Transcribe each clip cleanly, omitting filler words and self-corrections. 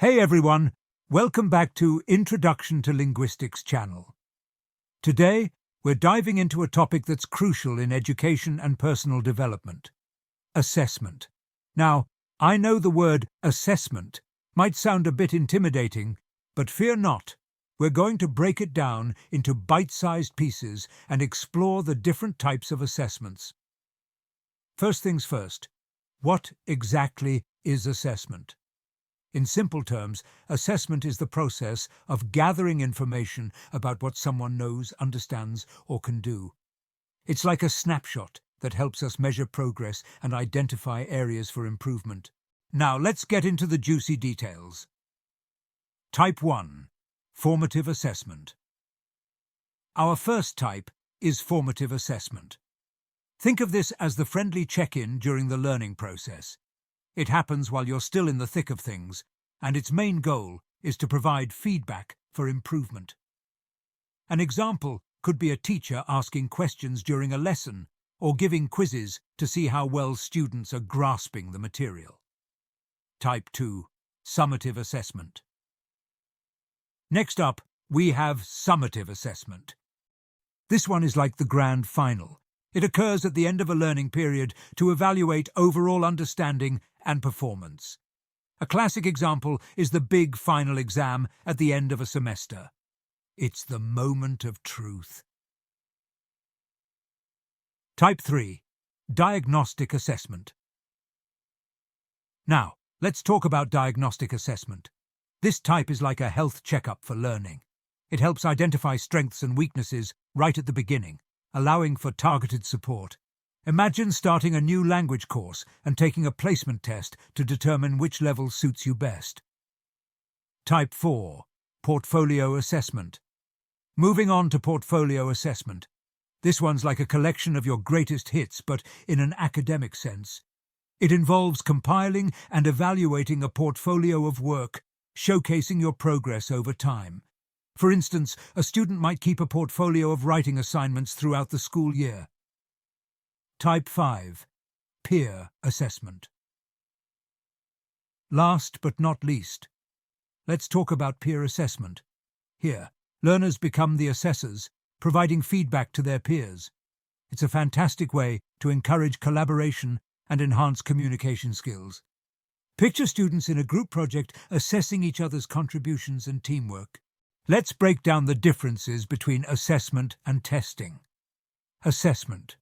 Hey everyone, welcome back to Introduction to Linguistics channel. Today, we're diving into a topic that's crucial in education and personal development: assessment. Now, I know the word assessment might sound a bit intimidating, but fear not. We're going to break it down into bite-sized pieces and explore the different types of assessments. First things first, what exactly is assessment? In simple terms, assessment is the process of gathering information about what someone knows, understands, or can do. It's like a snapshot that helps us measure progress and identify areas for improvement. Now, let's get into the juicy details. Type 1. Formative assessment. Our first type is formative assessment. Think of this as the friendly check-in during the learning process. It happens while you're still in the thick of things, and its main goal is to provide feedback for improvement. An example could be a teacher asking questions during a lesson or giving quizzes to see how well students are grasping the material. Type 2. Summative assessment. Next up, we have summative assessment. This one is like the grand final. It occurs at the end of a learning period to evaluate overall understanding and performance. A classic example is the big final exam at the end of a semester. It's the moment of truth. Type 3. Diagnostic assessment. Now, let's talk about diagnostic assessment. This type is like a health checkup for learning. It helps identify strengths and weaknesses right at the beginning, allowing for targeted support. Imagine starting a new language course and taking a placement test to determine which level suits you best. Type 4. Portfolio assessment. Moving on to portfolio assessment. This one's like a collection of your greatest hits, but in an academic sense. It involves compiling and evaluating a portfolio of work, showcasing your progress over time. For instance, a student might keep a portfolio of writing assignments throughout the school year. Type 5. Peer assessment. Last but not least, let's talk about peer assessment. Here, learners become the assessors, providing feedback to their peers. It's a fantastic way to encourage collaboration and enhance communication skills. Picture students in a group project assessing each other's contributions and teamwork. Let's break down the differences between assessment and testing. Assessment.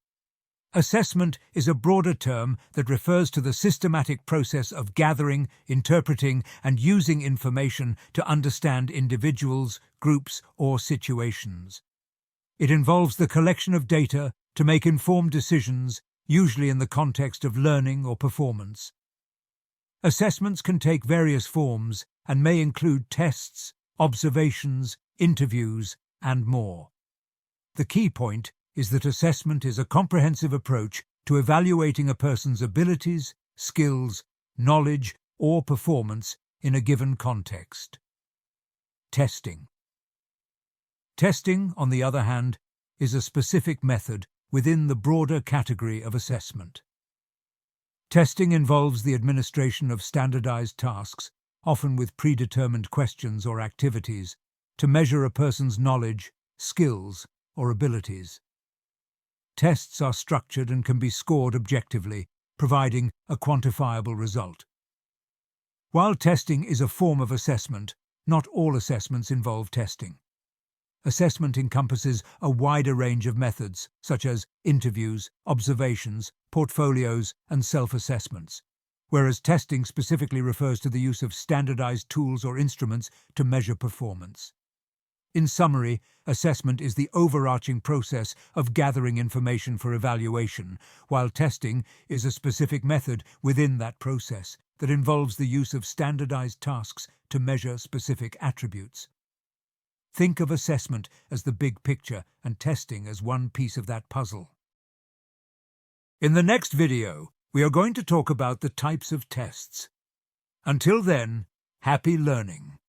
Assessment is a broader term that refers to the systematic process of gathering, interpreting, and using information to understand individuals, groups, or situations. It involves the collection of data to make informed decisions, usually in the context of learning or performance. Assessments can take various forms and may include tests, observations, interviews, and more. The key point is that assessment is a comprehensive approach to evaluating a person's abilities, skills, knowledge, or performance in a given context. Testing. Testing, on the other hand, is a specific method within the broader category of assessment. Testing involves the administration of standardized tasks, often with predetermined questions or activities, to measure a person's knowledge, skills, or abilities. Tests are structured and can be scored objectively, providing a quantifiable result. While testing is a form of assessment, not all assessments involve testing. Assessment encompasses a wider range of methods, such as interviews, observations, portfolios, and self-assessments, whereas testing specifically refers to the use of standardized tools or instruments to measure performance. In summary, assessment is the overarching process of gathering information for evaluation, while testing is a specific method within that process that involves the use of standardized tasks to measure specific attributes. Think of assessment as the big picture and testing as one piece of that puzzle. In the next video, we are going to talk about the types of tests. Until then, happy learning!